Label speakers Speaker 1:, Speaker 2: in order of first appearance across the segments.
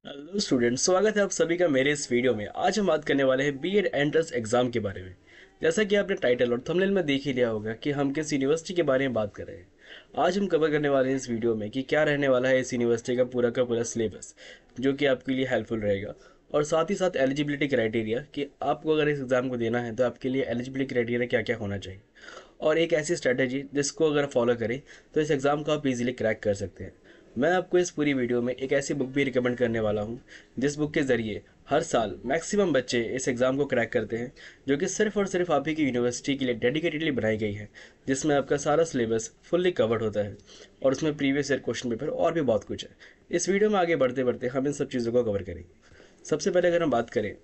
Speaker 1: Hello students, स्वागत है आप सभी का मेरे इस वीडियो में। आज हम बात करने वाले हैं बीएड एंट्रेंस एग्जाम के बारे में। जैसा कि आपने टाइटल और थंबनेल में देख ही लिया होगा कि हम किस यूनिवर्सिटी के बारे में बात कर रहे हैं। आज हम कवर करने वाले हैं इस वीडियो में कि क्या रहने वाला है इस यूनिवर्सिटी का पूरा सिलेबस, जो कि आपके लिए हेल्पफुल रहेगा। और साथ ही साथ एलिजिबिलिटी क्राइटेरिया कि आपको अगर इस एग्ज़ाम को देना है तो आपके लिए एलिजिबिलिटी क्राइटेरिया क्या क्या होना चाहिए, और एक ऐसी स्ट्रैटेजी जिसको अगर फॉलो करें तो इस एग्ज़ाम को आप इजीली क्रैक कर सकते हैं। मैं आपको इस पूरी वीडियो में एक ऐसी बुक भी रिकमेंड करने वाला हूँ जिस बुक के ज़रिए हर साल मैक्सिमम बच्चे इस एग्ज़ाम को क्रैक करते हैं, जो कि सिर्फ और सिर्फ आप ही की यूनिवर्सिटी के लिए डेडिकेटेडली बनाई गई है, जिसमें आपका सारा सिलेबस फुल्ली कवर्ड होता है और उसमें प्रीवियस ईयर क्वेश्चन पेपर और भी बहुत कुछ है। इस वीडियो में आगे बढ़ते बढ़ते हम इन सब चीज़ों को कवर करेंगे। सबसे पहले अगर हम बात करें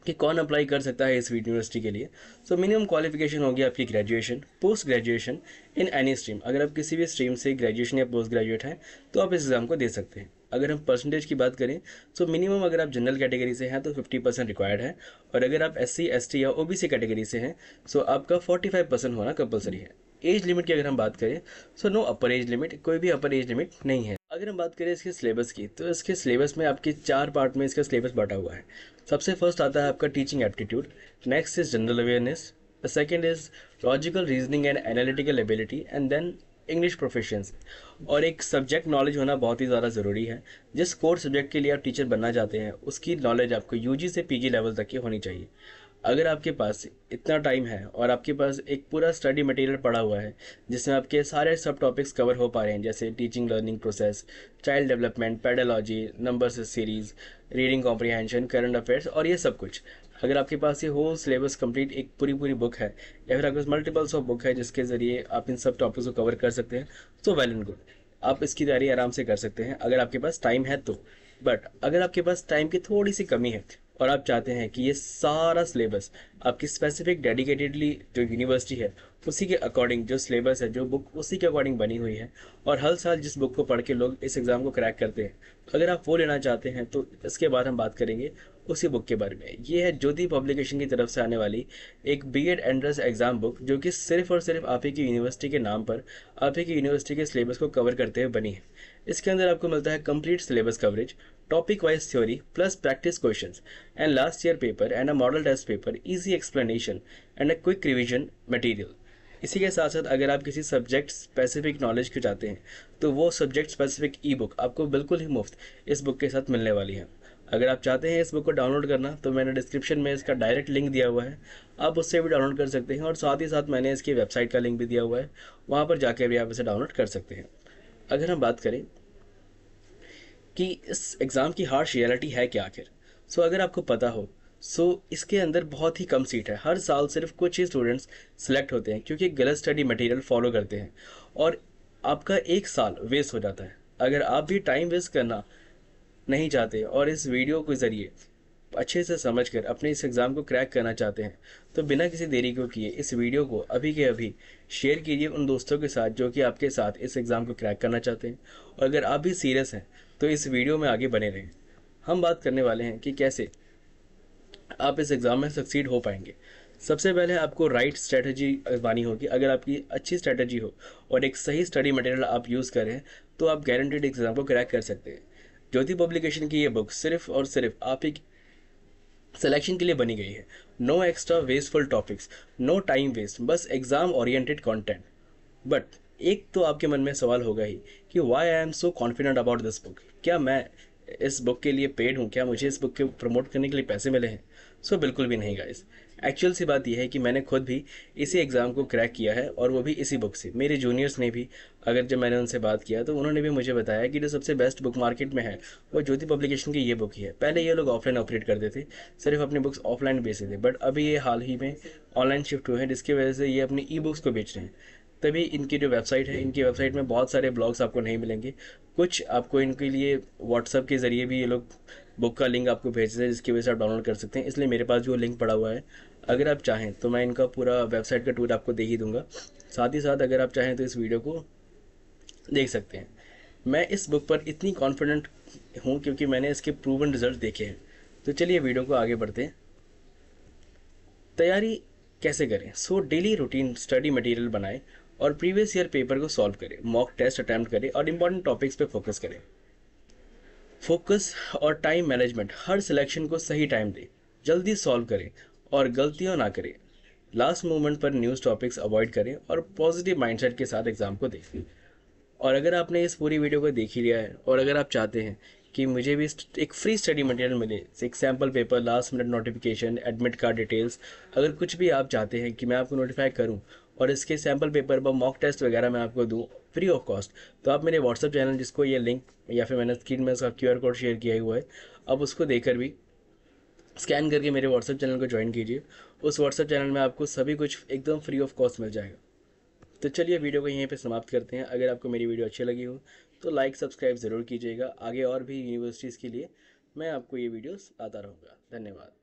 Speaker 1: कि कौन अप्लाई कर सकता है इस यूनिवर्सिटी के लिए, सो मिनिमम क्वालिफिकेशन होगी आपकी graduation, post graduation in any stream. अगर आप किसी भी स्ट्रीम से ग्रेजुएशन या पोस्ट ग्रेजुएट हैं तो आप इस एग्ज़ाम को दे सकते हैं। अगर हम परसेंटेज की बात करें तो मिनिमम अगर आप जनरल कैटेगरी से हैं तो 50% रिक्वायर्ड है, और अगर आप SC ST या OBC कैटेगरी से हैं सो आपका 45% होना कंपलसरी है। एज लिमिट की अगर हम बात करें so no upper age limit, कोई भी अपर एज लिमिट नहीं है। अगर हम बात करें इसके सिलेबस की तो इसके सिलेबस में आपके 4 पार्ट में इसका सिलेबस बांटा हुआ है। सबसे फर्स्ट आता है आपका teaching aptitude, next is general awareness, the second is logical reasoning and analytical ability, and then English proficiency. और एक सब्जेक्ट नॉलेज होना बहुत ही ज़्यादा ज़रूरी है। जिस कोर सब्जेक्ट के लिए आप टीचर बनना चाहते हैं उसकी नॉलेज आपको UG से PG लेवल तक की होनी चाहिए। अगर आपके पास इतना टाइम है और आपके पास एक पूरा स्टडी मटेरियल पड़ा हुआ है जिसमें आपके सारे सब टॉपिक्स कवर हो पा रहे हैं, जैसे teaching learning process, child development, pedology, numbers series, reading comprehension, current affairs और ये सब कुछ, अगर आपके पास ये होल सिलेबस कंप्लीट एक पूरी पूरी बुक है, या फिर आपके पास मल्टीपल्स ऑफ बुक है जिसके ज़रिए आप इन सब टॉपिक्स को कवर कर सकते हैं, तो वेल एंड गुड, आप इसकी तैयारी आराम से कर सकते हैं अगर आपके पास टाइम है तो। बट अगर आपके पास टाइम की थोड़ी सी कमी है और आप चाहते हैं कि ये सारा सिलेबस आपकी स्पेसिफिक डेडिकेटेडली जो यूनिवर्सिटी है उसी के अकॉर्डिंग जो सिलेबस है, जो बुक उसी के अकॉर्डिंग बनी हुई है, और हर साल जिस बुक को पढ़ के लोग इस एग्ज़ाम को क्रैक करते हैं, अगर आप वो लेना चाहते हैं तो इसके बाद हम बात करेंगे उसी बुक के बारे में। ये है ज्योति पब्लिकेशन की तरफ से आने वाली एक बीएड एंट्रेंस एग्जाम बुक, जो कि सिर्फ और सिर्फ आप ही की यूनिवर्सिटी के नाम पर आप ही की यूनिवर्सिटी के सिलेबस को कवर करते हुए बनी है। इसके अंदर आपको मिलता है complete syllabus coverage, topic wise theory plus practice questions and last year paper and a model test paper, easy explanation and a quick revision material. इसी के साथ साथ अगर आप किसी सब्जेक्ट स्पेसिफिक नॉलेज के चाहते हैं तो वो सब्जेक्ट स्पेसिफिक ई बुक आपको बिल्कुल ही मुफ्त इस बुक के साथ मिलने वाली है। अगर आप चाहते हैं इस बुक को डाउनलोड करना तो मैंने डिस्क्रिप्शन में इसका डायरेक्ट लिंक दिया हुआ है, आप उससे भी डाउनलोड कर सकते हैं, और साथ ही साथ मैंने इसकी वेबसाइट का लिंक भी दिया हुआ है, वहाँ पर जाकर भी आप इसे डाउनलोड कर सकते हैं। अगर हम बात करें कि इस एग्ज़ाम की हार्श रियलिटी है क्या आखिर, सो अगर आपको पता हो सो इसके अंदर बहुत ही कम सीट है। हर साल सिर्फ कुछ ही स्टूडेंट्स सेलेक्ट होते हैं क्योंकि गलत स्टडी मटेरियल फॉलो करते हैं, और आपका एक साल वेस्ट हो जाता है। अगर आप भी टाइम वेस्ट करना नहीं चाहते और इस वीडियो के ज़रिए अच्छे से समझकर अपने इस एग्ज़ाम को क्रैक करना चाहते हैं तो बिना किसी देरी को किए इस वीडियो को अभी के अभी शेयर कीजिए उन दोस्तों के साथ जो कि आपके साथ इस एग्ज़ाम को क्रैक करना चाहते हैं। और अगर आप भी सीरियस हैं तो इस वीडियो में आगे बने रहें। हम बात करने वाले हैं कि कैसे आप इस एग्ज़ाम में सक्सीड हो पाएंगे। सबसे पहले आपको राइट स्ट्रेटजी बनानी होगी। अगर आपकी अच्छी स्ट्रेटजी हो और एक सही स्टडी मटेरियल आप यूज़ करें तो आप गारंटीड एग्ज़ाम को क्रैक कर सकते हैं। ज्योति पब्लिकेशन की ये बुक सिर्फ और सिर्फ आप ही सिलेक्शन के लिए बनी गई है। No extra wasteful topics, no time waste, बस एग्ज़ाम ओरिएंटेड कंटेंट। बट एक तो आपके मन में सवाल होगा ही कि why I am so confident about this book, क्या मैं इस बुक के लिए पेड हूँ, क्या मुझे इस बुक के प्रमोट करने के लिए पैसे मिले हैं? सो बिल्कुल भी नहीं गाइस। एक्चुअल सी बात यह है कि मैंने खुद भी इसी एग्ज़ाम को क्रैक किया है, और वो भी इसी बुक से। मेरे जूनियर्स ने भी, अगर जब मैंने उनसे बात किया तो उन्होंने भी मुझे बताया कि जो सबसे बेस्ट बुक मार्केट में है वो ज्योति पब्लिकेशन की ये बुक ही है। पहले ये लोग ऑफलाइन ऑपरेट करते थे, सिर्फ अपनी बुक्स ऑफलाइन बेचते थे, बट अभी ये हाल ही में ऑनलाइन शिफ्ट हुए हैं, जिसकी वजह से ये अपनी ई बुक्स को बेच रहे हैं। तभी इनकी जो वेबसाइट है, इनकी वेबसाइट में बहुत सारे ब्लॉग्स आपको नहीं मिलेंगे। कुछ आपको इनके लिए व्हाट्सएप के ज़रिए भी ये लोग बुक का लिंक आपको भेजते हैं, जिसकी वजह से आप डाउनलोड कर सकते हैं। इसलिए मेरे पास जो लिंक पड़ा हुआ है, अगर आप चाहें तो मैं इनका पूरा वेबसाइट का टूर आपको दे ही दूंगा। साथ ही साथ अगर आप चाहें तो इस वीडियो को देख सकते हैं। मैं इस बुक पर इतनी कॉन्फिडेंट हूँ क्योंकि मैंने इसके प्रूवन रिजल्ट देखे हैं। तो चलिए वीडियो को आगे बढ़ते हैं। तैयारी कैसे करें? So daily routine study material बनाएं और प्रीवियस ईयर पेपर को सॉल्व करें, मॉक टेस्ट अटैम्प्ट करें और इंपॉर्टेंट टॉपिक्स पे फोकस करें। फोकस और टाइम मैनेजमेंट, हर सिलेक्शन को सही टाइम दें, जल्दी सॉल्व करें और गलतियां ना करें। लास्ट मोमेंट पर न्यूज़ टॉपिक्स अवॉइड करें और पॉजिटिव माइंडसेट के साथ एग्ज़ाम को दें। और अगर आपने इस पूरी वीडियो को देख ही लिया है और अगर आप चाहते हैं कि मुझे भी एक फ्री स्टडी मटेरियल मिले, एक sample paper, last minute notification, admit card details, अगर कुछ भी आप चाहते हैं कि मैं आपको नोटिफाई करूं और इसके सैम्पल पेपर व मॉक टेस्ट वगैरह मैं आपको दूं फ्री ऑफ कॉस्ट, तो आप मेरे व्हाट्सअप चैनल, जिसको ये लिंक या फिर मैंने स्क्रीन में उसका QR कोड शेयर किया हुआ है, आप उसको देकर भी स्कैन करके मेरे व्हाट्सअप चैनल को ज्वाइन कीजिए। उस व्हाट्सअप चैनल में आपको सभी कुछ एकदम फ्री ऑफ कॉस्ट मिल जाएगा। तो चलिए वीडियो को यहीं पे समाप्त करते हैं। अगर आपको मेरी वीडियो अच्छी लगी हो तो लाइक सब्सक्राइब ज़रूर कीजिएगा। आगे और भी यूनिवर्सिटीज़ के लिए मैं आपको ये वीडियोस आता रहूँगा। धन्यवाद।